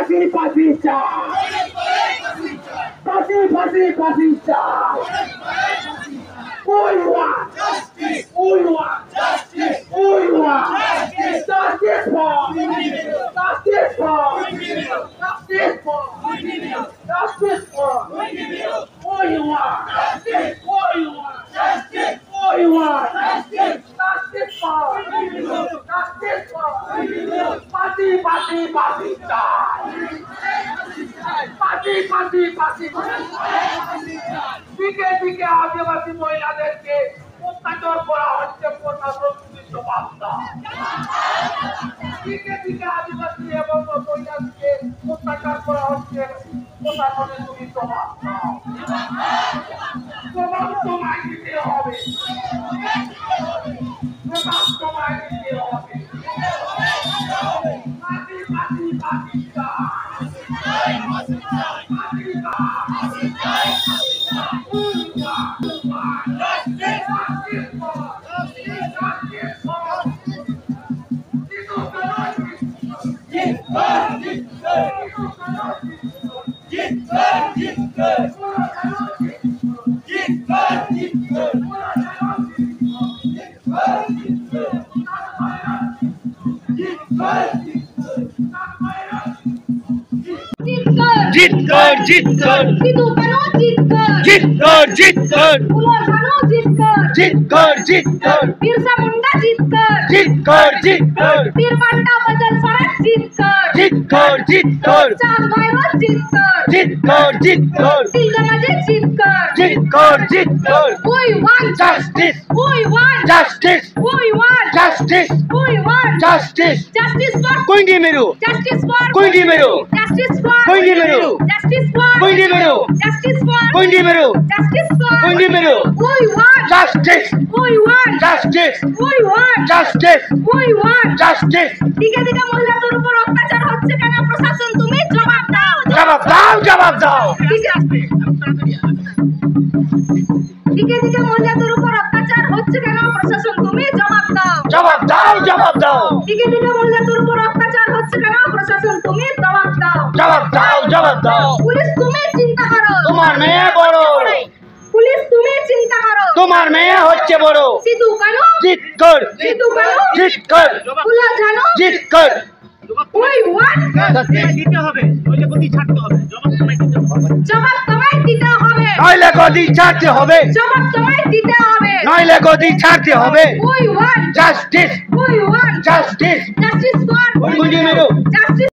ফাঁসি ফাঁসি চাই, ফাঁসি ফাঁসি ফাঁসি চাই। We want justice. We want justice. We want justice. Justice for justice for justice for justice for. We want justice. We want justice. We want justice. Justice for justice for. ফাঁসি ফাঁসি ফাঁসি চাই, ফাঁসি ফাঁসি ফাঁসি চাই। দিকে দিকে আদিবাসী মহিলাদেরকে অত্যাচার করা হচ্ছে, প্রশাসন তুমি জবাব দাও। দিকে দিকে আদিবাসী এবং মহিলাদেরকে অত্যাচার করা হচ্ছে, প্রশাসনে তুমি জবাব দাও। জবাব তোমায় দিতে হবে, জবাব তোমায় দিতে হবে। ফাঁসি ফাঁসি ফাঁসি চাই, ফাঁসি চাই, ফাঁসি চাই। জিত কর জিত কর সিধু কানু জিত কর, জিত কর জিত কর ফুলো কানু জিত কর, জিত কর জিত কর बिरसा मुंडा जीत कर, জিত কর জিত কর तीरपांडा बचन स्वराज जीत कर, জিত কর জিত কর चांद भाईवा जीत कर, জিত কর জিত কর तिलगंगा जीत कर। জিত কর জিত কর We want justice we want justice we want justice we want justice justice for কুইন্ডি মেরু justice for কুইন্ডি মেরু justice for কুইন্ডি মেরু justice for কুইন্ডি মেরু justice for কুইন্ডি মেরু justice for কুইন্ডি মেরু we want justice we want justice we want justice we want justice দিকে দিকে মহিলাদের উপর অত্যাচার হচ্ছে কেন? প্রশাসন তুমি জবাব দাও, জবাব দাও জবাব দাও দিকে দিকে মহিলাদের উপর অত্যাচার হচ্ছে কেন? প্রশাসন তুমি জবাব দাও, জবাব দাও জবাব দাও দিকে দিকে মহিলাদের উপর অত্যাচার হচ্ছে কেন? প্রশাসন তুমি জবাব দাও। জবাব দাও জবাব দাও পুলিশ তুমি চিন্তা করো, তোমার মেয়ে বড়, পুলিশ তুমি চিন্তা করো, তোমার মেয়ে হচ্ছে বড়। সিধু কানু জিত কর সিধু কানু জিত কর ফুলো জানো জিত কর we want দিতে হবে, নইলে গদি ছাড়তে হবে। জবাব তোমায় দিতে হবে, জবাব তোমায় দিতে হবে, নইলে গদি ছাড়তে হবে, জবাব তোমায় দিতে হবে। নইলে গদি ছাড়তে হবে। we want justice we want justice justice for কুইন্ডি মেরু justice